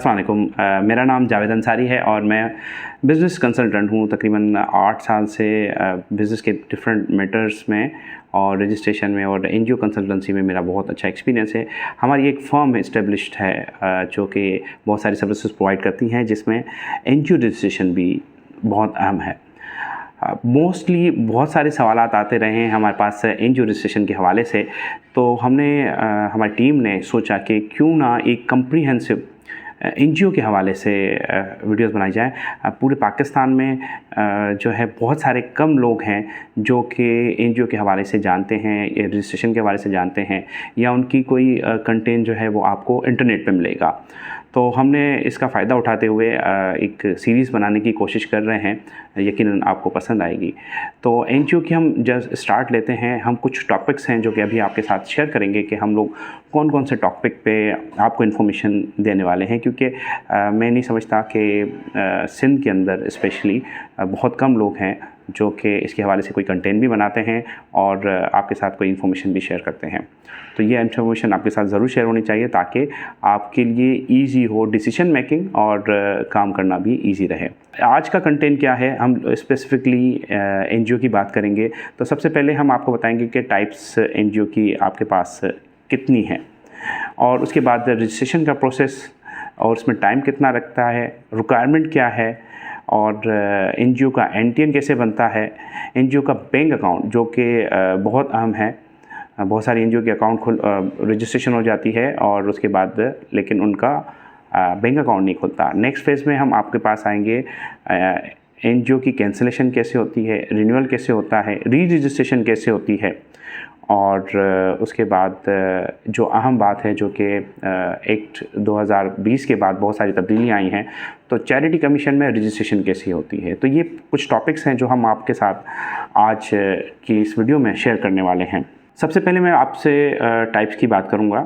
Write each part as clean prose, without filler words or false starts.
अस्सलाम वालेकुम। मेरा नाम जावेद अंसारी है और मैं बिज़नेस कंसल्टेंट हूँ। तकरीबन 8 साल से बिज़नेस के डिफरेंट मैटर्स में और रजिस्ट्रेशन में और एनजीओ कंसल्टेंसी में मेरा बहुत अच्छा एक्सपीरियंस है। हमारी एक फ़र्म इस्टेब्लिश्ड है जो कि बहुत सारी सर्विसेज प्रोवाइड करती हैं, जिसमें एनजीओ रजिस्ट्रेशन भी बहुत अहम है। मोस्टली बहुत सारे सवालात आते रहे हैं हमारे पास एनजीओ रजिस्ट्रेशन के हवाले से, तो हमने हमारी टीम ने सोचा कि क्यों ना एक कम्प्रीहेंसिव एनजीओ के हवाले से वीडियोस बनाई जाए। पूरे पाकिस्तान में जो है बहुत सारे कम लोग हैं जो कि एनजीओ के हवाले से जानते हैं, रजिस्ट्रेशन के हवाले से जानते हैं, या उनकी कोई कंटेंट जो है वो आपको इंटरनेट पे मिलेगा। तो हमने इसका फ़ायदा उठाते हुए एक सीरीज़ बनाने की कोशिश कर रहे हैं, यकीनन आपको पसंद आएगी। तो एनजीओ की हम जस्ट स्टार्ट लेते हैं। हम कुछ टॉपिक्स हैं जो कि अभी आपके साथ शेयर करेंगे कि हम लोग कौन कौन से टॉपिक पे आपको इन्फॉर्मेशन देने वाले हैं, क्योंकि मैं नहीं समझता कि सिंध के अंदर स्पेशली बहुत कम लोग हैं जो कि इसके हवाले से कोई कंटेंट भी बनाते हैं और आपके साथ कोई इन्फॉर्मेशन भी शेयर करते हैं। तो ये इन्फॉर्मेशन आपके साथ ज़रूर शेयर होनी चाहिए ताकि आपके लिए ईजी हो डिसीजन मेकिंग और काम करना भी ईजी रहे। आज का कंटेंट क्या है, हम स्पेसिफिकली एनजीओ की बात करेंगे। तो सबसे पहले हम आपको बताएंगे कि टाइप्स एनजीओ की आपके पास कितनी हैं, और उसके बाद रजिस्ट्रेशन का प्रोसेस और उसमें टाइम कितना लगता है, रिक्वायरमेंट क्या है, और एनजीओ का एनटीएन कैसे बनता है, एनजीओ का बैंक अकाउंट जो कि बहुत अहम है। बहुत सारी एनजीओ के अकाउंट रजिस्ट्रेशन हो जाती है और उसके बाद लेकिन उनका बैंक अकाउंट नहीं खुलता। नेक्स्ट फेज़ में हम आपके पास आएंगे एनजीओ की कैंसिलेशन कैसे होती है, रिन्यूअल कैसे होता है, री रजिस्ट्रेशन कैसे होती है, और उसके बाद जो अहम बात है जो कि एक्ट 2020 के बाद बहुत सारी तब्दीलियाँ आई हैं, तो चैरिटी कमीशन में रजिस्ट्रेशन कैसी होती है। तो ये कुछ टॉपिक्स हैं जो हम आपके साथ आज की इस वीडियो में शेयर करने वाले हैं। सबसे पहले मैं आपसे टाइप्स की बात करूंगा।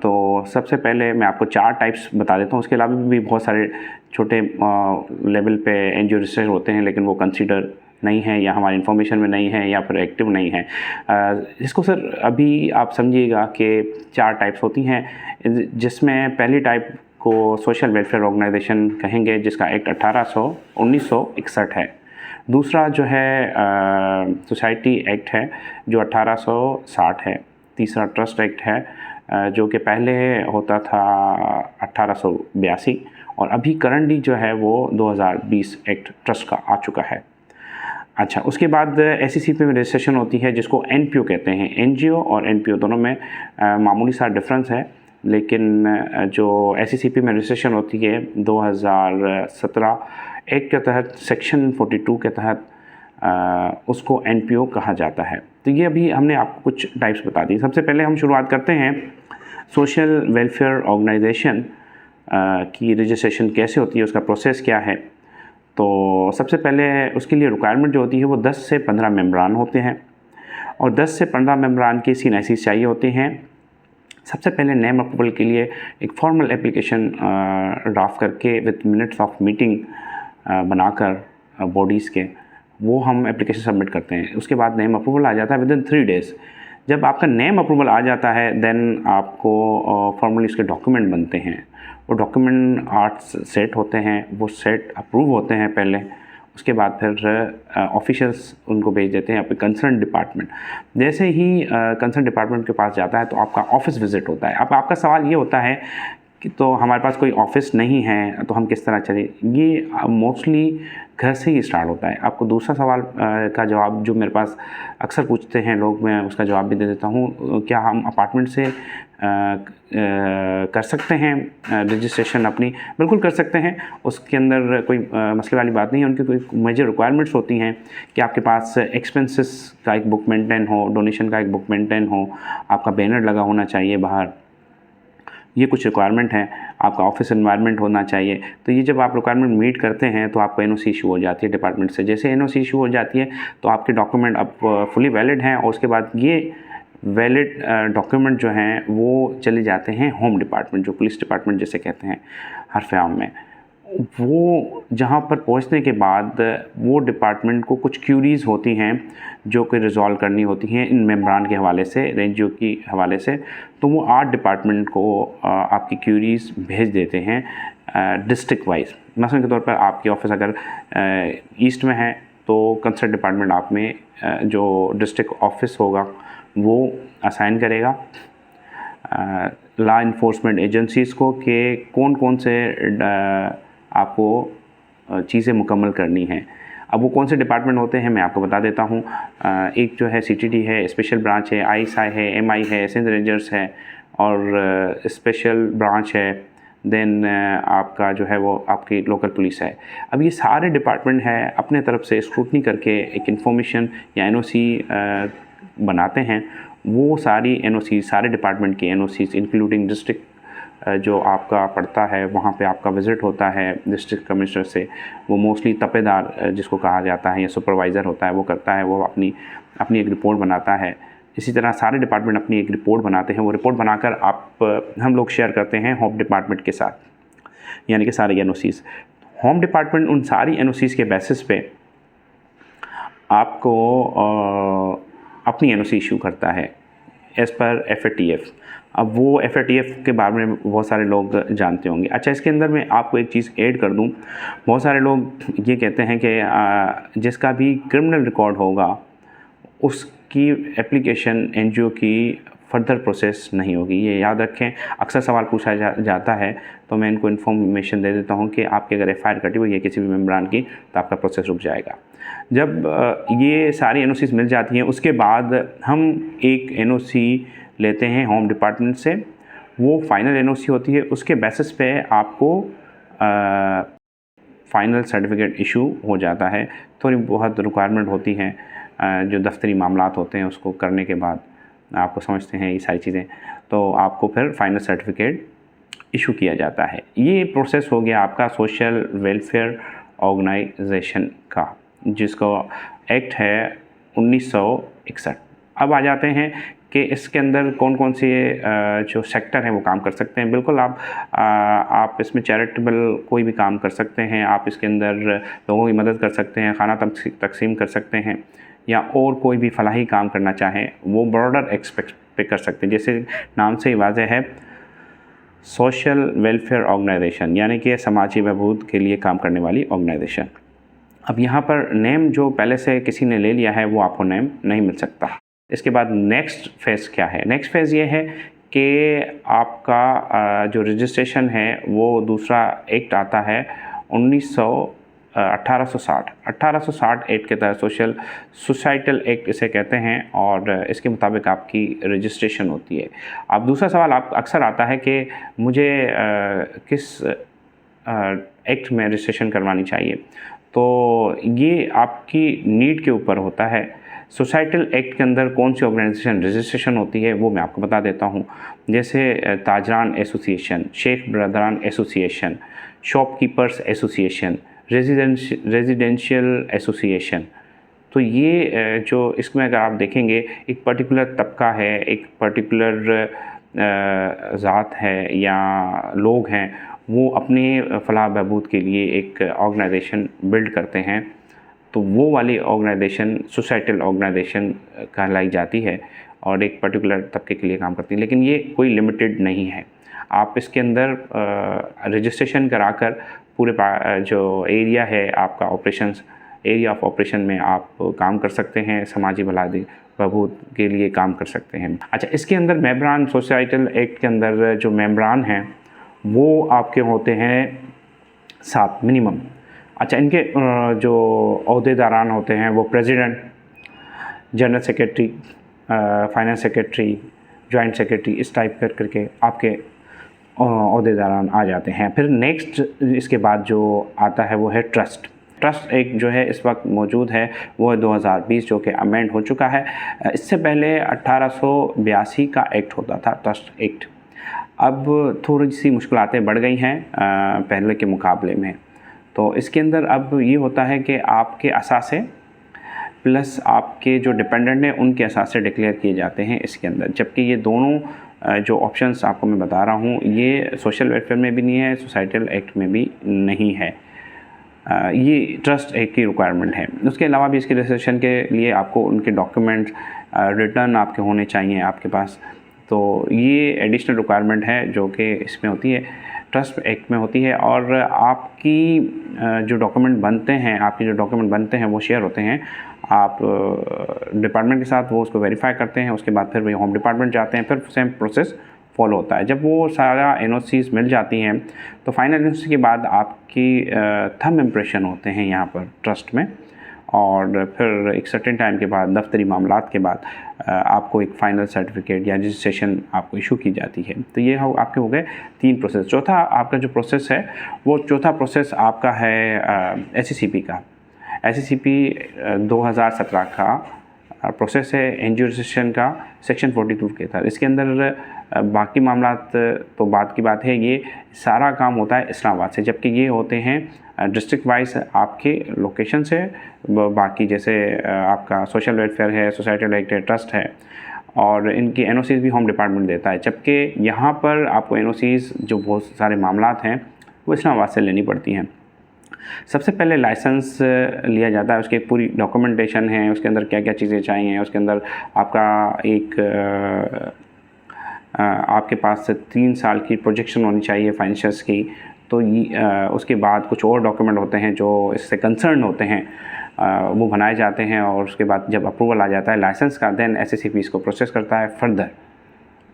तो सबसे पहले मैं आपको 4 टाइप्स बता देता हूँ। उसके अलावा भी बहुत सारे छोटे लेवल पे एनजीओ रजिस्टर होते हैं, लेकिन वो कंसीडर नहीं है या हमारी इन्फॉर्मेशन में नहीं है या फिर एक्टिव नहीं है। इसको सर अभी आप समझिएगा कि 4 टाइप्स होती हैं, जिसमें पहली टाइप को सोशल वेलफेयर ऑर्गेनाइजेशन कहेंगे, जिसका एक्ट 1961 है। दूसरा जो है सोसाइटी एक्ट है जो 1860 है। तीसरा ट्रस्ट एक्ट है जो कि पहले होता था 1882, और अभी करंटली जो है वो 2020 एक्ट ट्रस्ट का आ चुका है। अच्छा, उसके बाद एससीसीपी में रजिस्ट्रेशन होती है जिसको एनपीओ कहते हैं। एनजीओ और एनपीओ दोनों में मामूली सा डिफरेंस है, लेकिन जो एससीसीपी में रजिस्ट्रेशन होती है 2017 एक्ट के तहत सेक्शन 42 के तहत उसको एनपीओ कहा जाता है। तो ये अभी हमने आपको कुछ टाइप्स बता दी। सबसे पहले हम शुरुआत करते हैं सोशल वेलफेयर ऑर्गेनाइजेशन की रजिस्ट्रेशन कैसे होती है, उसका प्रोसेस क्या है। तो सबसे पहले उसके लिए रिक्वायरमेंट जो होती है वो 10 से 15 मेंबरान होते हैं, और 10 से 15 मेंबरान की सीनाइसिस चाहिए होते हैं। सबसे पहले नेम अप्रूवल के लिए एक फॉर्मल एप्लीकेशन ड्राफ्ट करके विद मिनट्स ऑफ मीटिंग बनाकर बॉडीज़ के वो हम एप्लीकेशन सबमिट करते हैं। उसके बाद नेम अप्रूवल आ जाता है विदिन 3 डेज़। जब आपका नेम अप्रूवल आ जाता है देन आपको फॉर्मली उसके डॉक्यूमेंट बनते हैं। वो डॉक्यूमेंट 8 सेट होते हैं, वो सेट अप्रूव होते हैं पहले। उसके बाद फिर ऑफिशियल्स उनको भेज देते हैं अपने कंसर्न डिपार्टमेंट। जैसे ही कंसर्न डिपार्टमेंट के पास जाता है तो आपका ऑफिस विज़िट होता है। अब आपका सवाल ये होता है कि तो हमारे पास कोई ऑफिस नहीं है तो हम किस तरह चलें। ये मोस्टली घर से ही स्टार्ट होता है। आपको दूसरा सवाल का जवाब जो मेरे पास अक्सर पूछते हैं लोग, मैं उसका जवाब भी दे देता हूँ। क्या हम अपार्टमेंट से कर सकते हैं रजिस्ट्रेशन अपनी? बिल्कुल कर सकते हैं, उसके अंदर कोई मसले वाली बात नहीं है। उनकी कोई मेजर रिक्वायरमेंट्स होती हैं कि आपके पास एक्सपेंसेस का एक बुक मेंटेन हो, डोनेशन का एक बुक मेंटेन हो, आपका बैनर लगा होना चाहिए बाहर, ये कुछ रिक्वायरमेट हैं। आपका ऑफिस एनवायरनमेंट होना चाहिए। तो ये जब आप रिक्वायरमेंट मीट करते हैं तो आपको एनओसी इशू हो जाती है डिपार्टमेंट से। जैसे एनओसी इशू हो जाती है तो आपके डॉक्यूमेंट अब फुली वैलिड हैं, और उसके बाद ये वैलिड डॉक्यूमेंट जो हैं वो चले जाते हैं होम डिपार्टमेंट, जो पुलिस डिपार्टमेंट जिसे कहते हैं हरफ आम में। वो जहाँ पर पहुँचने के बाद वो डिपार्टमेंट को कुछ क्यूरीज़ होती हैं जो कि रिज़ॉल्व करनी होती हैं इन मेम्बरान के हवाले से, एनजीओ की हवाले से। तो वो 8 डिपार्टमेंट को आपकी क्यूरीज़ भेज देते हैं डिस्ट्रिक्ट वाइज। मसलन के तौर पर आपकी ऑफिस अगर ईस्ट में है तो कंसर्न डिपार्टमेंट आप में जो डिस्ट्रिक्ट ऑफिस होगा वो असाइन करेगा लॉ इन्फोर्समेंट एजेंसीज़ को कि कौन कौन से आपको चीज़ें मुकम्मल करनी हैं। अब वो कौन से डिपार्टमेंट होते हैं मैं आपको बता देता हूँ। एक जो है CTD है, स्पेशल ब्रांच है, ISI है, MI है, सिंध रेंजर्स है और स्पेशल ब्रांच है। देन आपका जो है वो आपकी लोकल पुलिस है। अब ये सारे डिपार्टमेंट हैं अपने तरफ से स्क्रूटनी करके एक इन्फॉर्मेशन या NOC बनाते हैं। वो सारी NOC सारे डिपार्टमेंट की NOCs इंक्लूडिंग डिस्ट्रिक्ट जो आपका पड़ता है वहाँ पे आपका विज़िट होता है डिस्ट्रिक्ट कमिश्नर से। वो मोस्टली तपेदार जिसको कहा जाता है या सुपरवाइज़र होता है वो करता है, वो अपनी एक रिपोर्ट बनाता है। इसी तरह सारे डिपार्टमेंट अपनी एक रिपोर्ट बनाते हैं। वो रिपोर्ट बनाकर हम लोग शेयर करते हैं होम डिपार्टमेंट के साथ, यानी कि सारे NOCs। होम डिपार्टमेंट उन सारी NOCs के बेसिस पे आपको अपनी NOC इशू करता है एज़ पर FATF। अब वो FATF के बारे में बहुत सारे लोग जानते होंगे। अच्छा, इसके अंदर मैं आपको एक चीज़ ऐड कर दूं। बहुत सारे लोग ये कहते हैं कि जिसका भी क्रिमिनल रिकॉर्ड होगा उसकी एप्लीकेशन NGO की फर्दर प्रोसेस नहीं होगी। ये याद रखें, अक्सर सवाल पूछा जाता है तो मैं इनको इन्फॉर्मेशन दे देता हूँ कि आपकी अगर FIR कटी हुई है किसी भी मेम्बरान की तो आपका प्रोसेस रुक जाएगा। जब ये सारी NOCs मिल जाती हैं उसके बाद हम एक NOC लेते हैं होम डिपार्टमेंट से। वो फाइनल NOC होती है, उसके बेसिस पे आपको फाइनल सर्टिफिकेट इशू हो जाता है। थोड़ी बहुत रिक्वायरमेंट होती हैं जो दफ्तरी मामलात होते हैं उसको करने के बाद आपको समझते हैं ये सारी चीज़ें, तो आपको फिर फाइनल सर्टिफिकेट इशू किया जाता है। ये प्रोसेस हो गया आपका सोशल वेलफेयर ऑर्गेनाइजेशन का, जिसको एक्ट है 1961। अब आ जाते हैं कि इसके अंदर कौन कौन से जो सेक्टर हैं वो काम कर सकते हैं। बिल्कुल आप इसमें चैरिटेबल कोई भी काम कर सकते हैं। आप इसके अंदर लोगों की मदद कर सकते हैं, खाना तकसीम कर सकते हैं, या और कोई भी फलाही काम करना चाहें वो ब्रॉडर एक्सपेक्ट पे कर सकते हैं। जैसे नाम से ही वाज़ेह है, सोशल वेलफेयर ऑर्गेनाइजेशन, यानी कि समाजी बहबूद के लिए काम करने वाली ऑर्गेनाइजेशन। अब यहाँ पर नेम जो पहले से किसी ने ले लिया है वो आपको नेम नहीं मिल सकता। इसके बाद नेक्स्ट फेज़ क्या है? नेक्स्ट फेज़ ये है कि आपका जो रजिस्ट्रेशन है वो दूसरा एक्ट आता है 1860 एक्ट के तहत सोसाइटल एक्ट इसे कहते हैं, और इसके मुताबिक आपकी रजिस्ट्रेशन होती है। अब दूसरा सवाल आप अक्सर आता है कि मुझे किस एक्ट में रजिस्ट्रेशन करवानी चाहिए, तो ये आपकी नीड के ऊपर होता है। सोसाइटल एक्ट के अंदर कौन सी ऑर्गेनाइजेशन रजिस्ट्रेशन होती है वो मैं आपको बता देता हूँ। जैसे ताजरान एसोसिएशन, शेख ब्रदरान association, shopkeepers association, residential association. तो ये जो इसमें अगर आप देखेंगे एक पर्टिकुलर तबका है, एक पर्टिकुलर ज़ात है या लोग हैं, वो अपने फलाह बहबूद के लिए एक ऑर्गेनाइजेशन बिल्ड करते हैं, तो वो वाली ऑर्गेनाइजेशन सोसाइटल ऑर्गेनाइजेशन कहलाई जाती है और एक पर्टिकुलर तबके के लिए काम करती है। लेकिन ये कोई लिमिटेड नहीं है। आप इसके अंदर रजिस्ट्रेशन कराकर पूरे जो एरिया है आपका ऑपरेशंस, एरिया ऑफ ऑपरेशन में आप काम कर सकते हैं, समाजी भलाई बहबूद के लिए काम कर सकते हैं। अच्छा, इसके अंदर मेंबरान सोसाइटल एक्ट के अंदर जो मेंबरान हैं वो आपके होते हैं 7 मिनिमम। अच्छा, इनके जो ओहदेदारान होते हैं वो president, general secretary, finance secretary, joint secretary, इस टाइप करके आपके ओहदेदारान आ जाते हैं। फिर नेक्स्ट इसके बाद जो आता है वो है ट्रस्ट एक जो है इस वक्त मौजूद है वो 2020 जो कि अमेंड हो चुका है। इससे पहले 1882 का एक्ट होता था, ट्रस्ट एक्ट। अब थोड़ी सी मुश्किलातें बढ़ गई हैं पहले के मुकाबले में। तो इसके अंदर अब ये होता है कि आपके असासे प्लस आपके जो डिपेंडेंट हैं उनके असासे डिक्लेयर किए जाते हैं इसके अंदर, जबकि ये दोनों जो ऑप्शंस आपको मैं बता रहा हूँ ये सोशल वेलफेयर में भी नहीं है, सोसाइटल एक्ट में भी नहीं है। ये ट्रस्ट एक्ट की रिक्वायरमेंट है। उसके अलावा भी इसके रजिस्ट्रेशन के लिए आपको उनके डॉक्यूमेंट्स रिटर्न आपके होने चाहिए आपके पास। तो ये एडिशनल रिक्वायरमेंट है जो कि इसमें होती है। ट्रस्ट एक्ट में होती है। और आपकी जो डॉक्यूमेंट बनते हैं वो शेयर होते हैं आप डिपार्टमेंट के साथ, वो उसको वेरीफाई करते हैं, उसके बाद फिर वही होम डिपार्टमेंट जाते हैं, फिर सेम प्रोसेस फॉलो होता है। जब वो सारा एनओसीज़ मिल जाती हैं तो फाइनल एनओसी के बाद आपकी थंब इम्प्रेशन होते हैं यहाँ पर ट्रस्ट में, और फिर एक सर्टेन टाइम के बाद दफ्तरी मामलात के बाद आपको एक फ़ाइनल सर्टिफिकेट या रजिस्ट्रेशन आपको इशू की जाती है। तो ये आपके हो गए 3 प्रोसेस। चौथा आपका जो प्रोसेस है वो चौथा प्रोसेस आपका है एससीसीपी का। एससीसीपी 2017 का प्रोसेस है एनजीओ रजिस्ट्रेशन का, सेक्शन 42 के तहत। इसके अंदर बाकी मामलात तो बात की बात है, ये सारा काम होता है इस्लामाबाद से, जबकि ये होते हैं डिस्ट्रिक्ट वाइज आपके लोकेशन से। बाकी जैसे आपका सोशल वेलफेयर है, सोसाइटल एक्ट है, ट्रस्ट है, और इनकी एनओसीज़ भी होम डिपार्टमेंट देता है। जबकि यहाँ पर आपको एनओसीज़ जो बहुत सारे मामलात हैं वो इस्लामाबाद से लेनी पड़ती हैं। सबसे पहले लाइसेंस लिया जाता है, उसकी पूरी डॉक्यूमेंटेशन है, उसके अंदर क्या क्या चीज़ें चाहिए, उसके अंदर आपका एक आपके पास 3 साल की प्रोजेक्शन होनी चाहिए फाइनेंशियल्स की। तो उसके बाद कुछ और डॉक्यूमेंट होते हैं जो इससे कंसर्न होते हैं, वो बनाए जाते हैं, और उसके बाद जब अप्रूवल आ जाता है लाइसेंस का, देन एससीसीपी इसको प्रोसेस करता है फर्दर,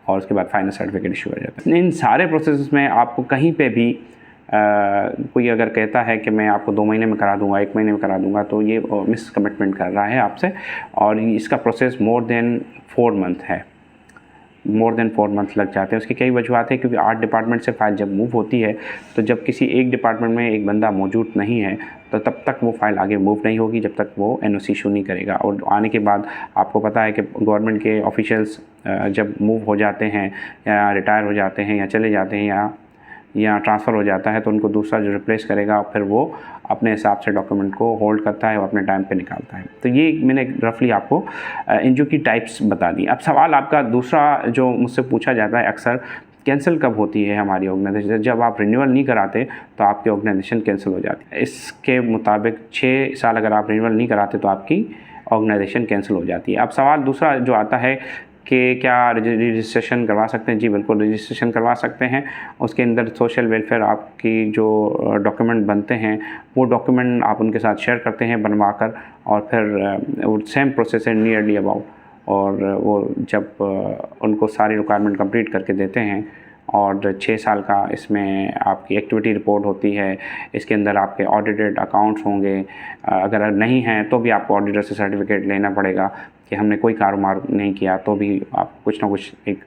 और उसके बाद फाइनल सर्टिफिकेट इशू हो जाता है। इन सारे प्रोसेस में आपको कहीं पे भी कोई अगर कहता है कि मैं आपको 2 महीने में करा दूंगा, 1 महीने में करा दूंगा, तो ये मिस कमिटमेंट कर रहा है आपसे। और इसका प्रोसेस मोर देन 4 मंथ है, मोर देन 4 मंथ लग जाते हैं। उसकी कई वजूहत है, क्योंकि 8 डिपार्टमेंट से फाइल जब मूव होती है तो जब किसी एक डिपार्टमेंट में एक बंदा मौजूद नहीं है तो तब तक वो फाइल आगे मूव नहीं होगी जब तक वो एनओसी इशू नहीं करेगा। और आने के बाद आपको पता है कि गवर्नमेंट के ऑफिशियल्स जब मूव हो जाते हैं या रिटायर हो जाते हैं या चले जाते हैं या ट्रांसफ़र हो जाता है, तो उनको दूसरा जो रिप्लेस करेगा फिर वो अपने हिसाब से डॉक्यूमेंट को होल्ड करता है और अपने टाइम पे निकालता है। तो ये मैंने रफली आपको एनजीओ की टाइप्स बता दी। अब सवाल आपका दूसरा जो मुझसे पूछा जाता है अक्सर, कैंसिल कब होती है हमारी ऑर्गेनाइजेशन? जब आप रिन्यूअल नहीं कराते तो आपकी ऑर्गेनाइजेशन कैंसिल हो जाती है। इसके मुताबिक 6 साल अगर आप रिन्यूअल नहीं कराते तो आपकी ऑर्गेनाइजेशन कैंसिल हो जाती है। अब सवाल दूसरा जो आता है कि क्या रजिस्ट्रेशन करवा सकते हैं? जी बिल्कुल, रजिस्ट्रेशन करवा सकते हैं। उसके अंदर सोशल वेलफेयर आपकी जो डॉक्यूमेंट बनते हैं वो डॉक्यूमेंट आप उनके साथ शेयर करते हैं बनवा कर, और फिर वो सेम प्रोसेस है नियरली अबाउट, और वो जब उनको सारी रिक्वायरमेंट कंप्लीट करके देते हैं, और 6 साल का इसमें आपकी एक्टिविटी रिपोर्ट होती है। इसके अंदर आपके ऑडिटेड अकाउंट्स होंगे, अगर नहीं हैं तो भी आपको ऑडिटर से सर्टिफिकेट लेना पड़ेगा कि हमने कोई कारोबार नहीं किया, तो भी आपको कुछ ना कुछ एक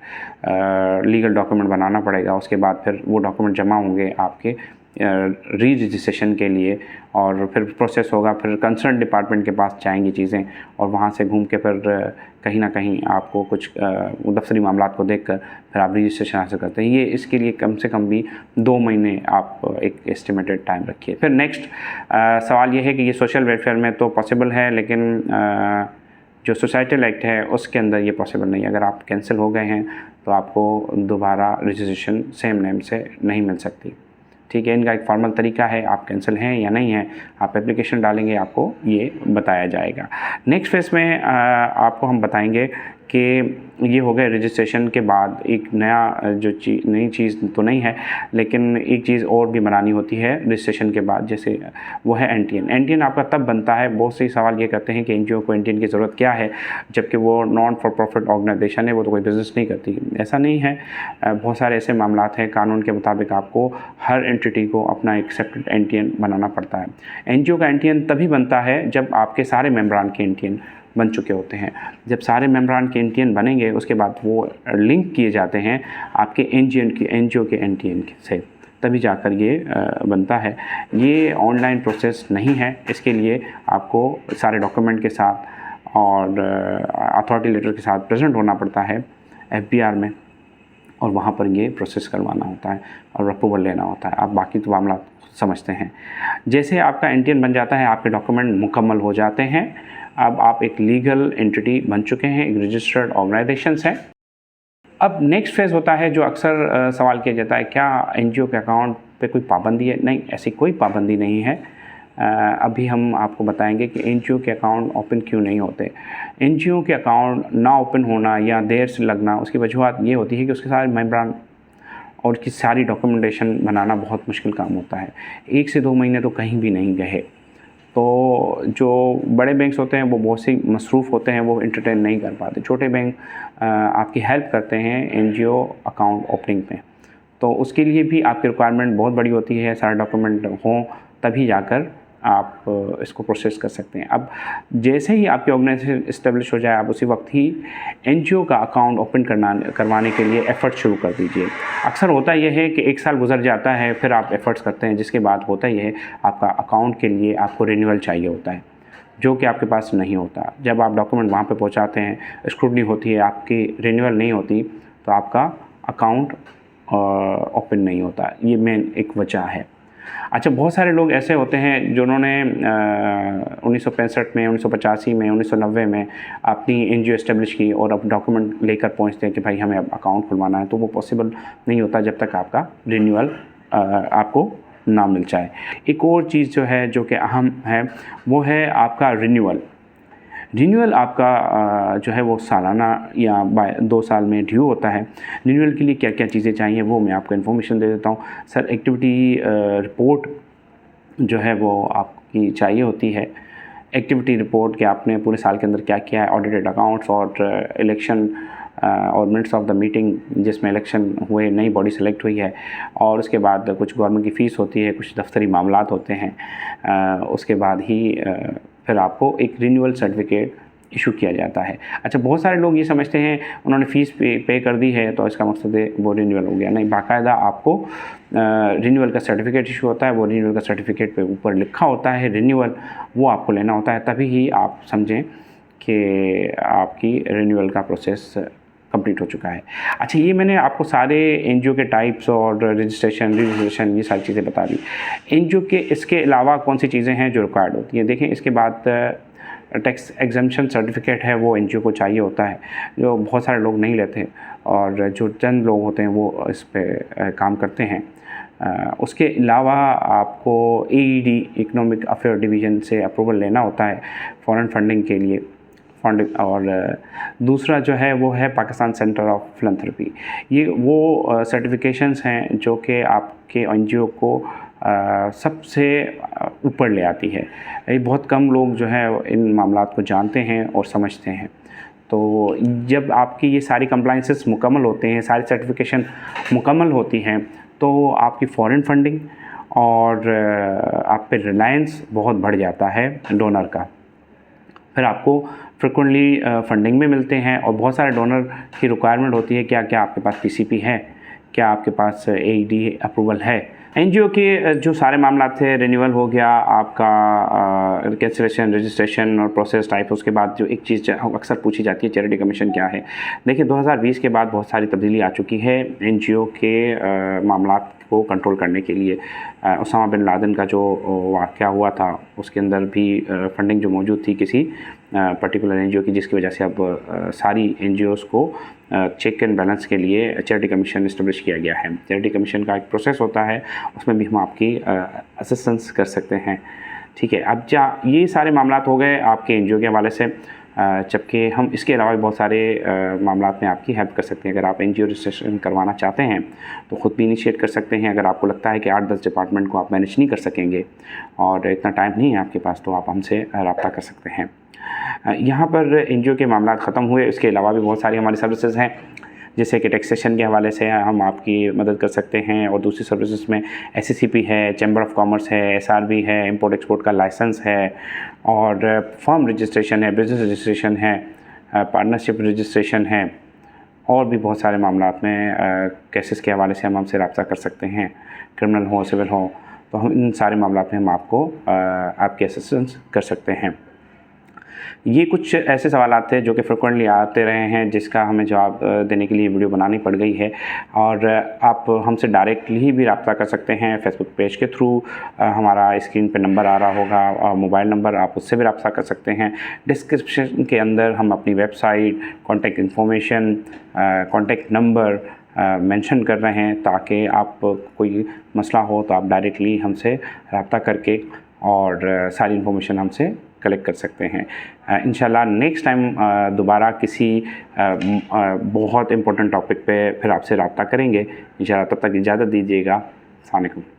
लीगल डॉक्यूमेंट बनाना पड़ेगा। उसके बाद फिर वो डॉक्यूमेंट जमा होंगे आपके री रजिस्ट्रेशन के लिए, और फिर प्रोसेस होगा, फिर कंसर्न डिपार्टमेंट के पास जाएंगी चीज़ें, और वहाँ से घूम के फिर कहीं ना कहीं आपको कुछ दफ्तरी मामलात को देखकर फिर आप रजिस्ट्रेशन हासिल करते हैं। ये इसके लिए कम से कम भी 2 महीने आप एक एस्टिमेटेड टाइम रखिए। फिर नेक्स्ट सवाल ये है कि ये सोशल वेलफेयर में तो पॉसिबल है, लेकिन जो सोसाइटल एक्ट है उसके अंदर ये पॉसिबल नहीं है। अगर आप कैंसिल हो गए हैं तो आपको दोबारा रजिस्ट्रेशन सेम नेम से नहीं मिल सकती। ठीक है, इनका एक फॉर्मल तरीका है, आप कैंसिल हैं या नहीं हैं, आप एप्लीकेशन डालेंगे आपको ये बताया जाएगा। नेक्स्ट फेज़ में आपको हम बताएंगे कि ये हो गए रजिस्ट्रेशन के बाद एक नया जो नई चीज़ तो नहीं है, लेकिन एक चीज़ और भी बनानी होती है रजिस्ट्रेशन के बाद, जैसे वो है एनटीएन। एनटीएन आपका तब बनता है, बहुत से सवाल ये करते हैं कि एनजीओ को एनटीएन की ज़रूरत क्या है, जबकि वो नॉन फॉर प्रॉफिट ऑर्गेनाइजेशन है, वो तो कोई बिज़नेस नहीं करती। ऐसा नहीं है, बहुत सारे ऐसे मामलात हैं, कानून के मुताबिक आपको हर एंटिटी को अपना एक सेपरेट एनटीएन बनाना पड़ता है। एनजीओ का एनटीएन तभी बनता है जब आपके सारे मेंबरान के एनटीएन बन चुके होते हैं। जब सारे मेंबरान के एनटीएन बनेंगे उसके बाद वो लिंक किए जाते हैं आपके एनजीओ के एनटीएन से, तभी जाकर ये बनता है। ये ऑनलाइन प्रोसेस नहीं है, इसके लिए आपको सारे डॉक्यूमेंट के साथ और अथॉरिटी लेटर के साथ प्रेजेंट होना पड़ता है एफबीआर में, और वहाँ पर ये प्रोसेस करवाना होता है और अप्रूवल लेना होता है। आप बाकी तो मामला समझते हैं। जैसे आपका एनटीएन बन जाता है, आपके डॉक्यूमेंट मुकम्मल हो जाते हैं, अब आप एक लीगल एंटिटी बन चुके हैं, एक रजिस्टर्ड ऑर्गेनाइजेशंस है। अब नेक्स्ट फेज़ होता है जो अक्सर सवाल किया जाता है, क्या एनजीओ के अकाउंट पे कोई पाबंदी है? नहीं, ऐसी कोई पाबंदी नहीं है। अभी हम आपको बताएंगे कि एनजीओ के अकाउंट ओपन क्यों नहीं होते। एनजीओ के अकाउंट ना ओपन होना या देर से लगना, उसकी वजूहत ये होती है कि उसके सारे मेंबरान और इसकी सारी डॉक्यूमेंटेशन बनाना बहुत मुश्किल काम होता है। 1 से 2 महीने तो कहीं भी नहीं गए। तो जो बड़े बैंक्स होते हैं वो बहुत सी मसरूफ़ होते हैं, वो एंटरटेन नहीं कर पाते। छोटे बैंक आपकी हेल्प करते हैं एनजीओ अकाउंट ओपनिंग में। तो उसके लिए भी आपकी रिक्वायरमेंट बहुत बड़ी होती है, सारे डॉक्यूमेंट हों तभी जाकर आप इसको प्रोसेस कर सकते हैं। अब जैसे ही आपकी ऑर्गेनाइजेशन इस्टेब्लिश हो जाए, आप उसी वक्त ही एनजीओ का अकाउंट ओपन करवाने के लिए एफ़र्ट शुरू कर दीजिए। अक्सर होता यह है कि 1 साल गुजर जाता है, फिर आप एफ़र्ट्स करते हैं, जिसके बाद होता यह है आपका अकाउंट के लिए आपको रिन्यूअल चाहिए होता है, जो कि आपके पास नहीं होता। जब आप डॉक्यूमेंट वहाँ पे पहुँचाते हैं, स्क्रूटनी होती है, आपकी रिन्यूअल नहीं होती, तो आपका अकाउंट ओपन नहीं होता। ये मेन एक वजह है। अच्छा, बहुत सारे लोग ऐसे होते हैं जिन्होंने 1965 में, 1985 में, 1990 में अपनी एनजीओ एस्टेब्लिश की और अब डॉक्यूमेंट लेकर पहुंचते हैं कि भाई हमें अब अकाउंट खुलवाना है, तो वो पॉसिबल नहीं होता जब तक आपका रिन्यूअल आपको ना मिल जाए। एक और चीज़ जो है, जो कि अहम है, वो है आपका रिन्यूअल। रिन्यूअल आपका जो है वो सालाना या 2 साल में ड्यू होता है। रिन्यूअल के लिए क्या क्या चीज़ें चाहिए वो मैं आपको इन्फॉर्मेशन दे देता हूँ। सर, एक्टिविटी रिपोर्ट जो है वो आपकी चाहिए होती है। एक्टिविटी रिपोर्ट कि आपने पूरे साल के अंदर क्या किया है, ऑडिटेड अकाउंट्स और इलेक्शन और मिनट्स ऑफ द मीटिंग जिसमें इलेक्शन हुए, नई बॉडी सेलेक्ट हुई है, और उसके बाद कुछ गवर्नमेंट की फ़ीस होती है, कुछ दफ्तरी मामलात होते हैं। उसके बाद ही फिर आपको एक रिन्यूअल सर्टिफिकेट इशू किया जाता है। अच्छा, बहुत सारे लोग ये समझते हैं उन्होंने फ़ीस पे कर दी है तो इसका मकसद है वो रिन्यूअल हो गया। नहीं, बाकायदा आपको रिन्यूअल का सर्टिफिकेट इशू होता है। वो रिन्यूअल का सर्टिफिकेट पे ऊपर लिखा होता है रिन्यूअल, वो आपको लेना होता है, तभी ही आप समझें कि आपकी रिन्यूअल का प्रोसेस कंप्लीट हो चुका है। अच्छा, ये मैंने आपको सारे एनजीओ के टाइप्स और रजिस्ट्रेशन ये सारी चीज़ें बता दी। एनजीओ के इसके अलावा कौन सी चीज़ें हैं जो रिक्वायर्ड होती हैं? देखें, इसके बाद टैक्स एग्जम्पशन सर्टिफिकेट है, वो एनजीओ को चाहिए होता है, जो बहुत सारे लोग नहीं लेते, और जो चंद लोग होते हैं वो इस पे काम करते हैं। उसके अलावा आपको AED इकोनॉमिक अफेयर डिवीज़न से अप्रूवल लेना होता है फॉरेन फंडिंग के लिए। और दूसरा जो है वो है पाकिस्तान सेंटर ऑफ फिलैंथ्रोपी। ये वो सर्टिफिकेशंस हैं जो कि आपके एनजीओ को सबसे ऊपर ले आती है। ये बहुत कम लोग जो है इन मामलात को जानते हैं और समझते हैं। तो जब आपकी ये सारी कंप्लाइंसेस मुकम्मल होते हैं, सारी सर्टिफिकेशन मुकम्मल होती हैं, तो आपकी फॉरेन फंडिंग और आप पे रिलायंस बहुत बढ़ जाता है डोनर का। फिर आपको फ्रिक्वेंटली फंडिंग में मिलते हैं, और बहुत सारे डोनर की रिक्वायरमेंट होती है क्या आपके पास पीसीपी है, क्या आपके पास AED अप्रूवल है। एनजीओ के जो सारे मामला थे, रिन्यूअल हो गया, आपका कैंसिलेशन, रजिस्ट्रेशन और प्रोसेस टाइप। उसके बाद जो एक चीज़ अक्सर पूछी जाती है, चैरिटी कमीशन क्या है। देखिए, 2020 के बाद बहुत सारी तब्दीली आ चुकी है एनजीओ के मामलात को कंट्रोल करने के लिए। उसामा बिन लादेन का जो वाक़या हुआ था, उसके अंदर भी फंडिंग जो मौजूद थी किसी पर्टिकुलर एनजीओ की, जिसकी वजह से अब सारी एनजीओज़ को चेक एंड बैलेंस के लिए चैरिटी कमीशन इस्टेब्लिश किया गया है। चैरिटी कमीशन का एक प्रोसेस होता है, उसमें भी हम आपकी असिस्टेंस कर सकते हैं। ठीक है, अब ये सारे मामलात हो गए आपके एनजीओ के हवाले से, जबकि हम इसके अलावा भी बहुत सारे मामलात में आपकी हेल्प कर सकते हैं। अगर आप एनजीओ रजिस्ट्रेशन करवाना चाहते हैं तो ख़ुद भी इनिशिएट कर सकते हैं। अगर आपको लगता है कि 8-10 डिपार्टमेंट को आप मैनेज नहीं कर सकेंगे और इतना टाइम नहीं है आपके पास, तो आप हमसे रब्ता कर सकते हैं। यहाँ पर एनजीओ के मामला ख़त्म हुए, इसके अलावा भी बहुत सारी हमारी सर्विसेज हैं, जैसे कि टैक्सेशन के हवाले से हम आपकी मदद कर सकते हैं, और दूसरी सर्विसेज में SCCP है, चैम्बर ऑफ कॉमर्स है, SRB है, इंपोर्ट एक्सपोर्ट का लाइसेंस है, और फर्म रजिस्ट्रेशन है, बिज़नेस रजिस्ट्रेशन है, पार्टनरशिप रजिस्ट्रेशन है, और भी बहुत सारे मामलात में केसेस के हवाले से हम हमसे रब्ता कर सकते हैं, क्रिमिनल हो, सिविल हो। तो हम इन सारे मामलात में हम आपको आपकी असिस्टेंस कर सकते हैं। ये कुछ ऐसे सवालात थे जो कि फ्रिक्वेंटली आते रहे हैं, जिसका हमें जवाब देने के लिए वीडियो बनानी पड़ गई है। और आप हमसे डायरेक्टली भी रब्ता कर सकते हैं फेसबुक पेज के थ्रू। हमारा स्क्रीन पे नंबर आ रहा होगा और मोबाइल नंबर, आप उससे भी रब्ता कर सकते हैं। डिस्क्रिप्शन के अंदर हम अपनी website, contact information, contact number mention कर रहे हैं, ताकि आप कोई मसला हो तो आप डायरेक्टली हमसे रब्ता करके और सारी इन्फॉर्मेशन हमसे कलेक्ट कर सकते हैं। इंशाल्लाह नेक्स्ट टाइम दोबारा किसी बहुत इम्पोर्टेंट टॉपिक पे फिर आपसे रब्ता करेंगे इंशाल्लाह। तब तक इजाज़त दीजिएगा। अस्सलाम वालेकुम।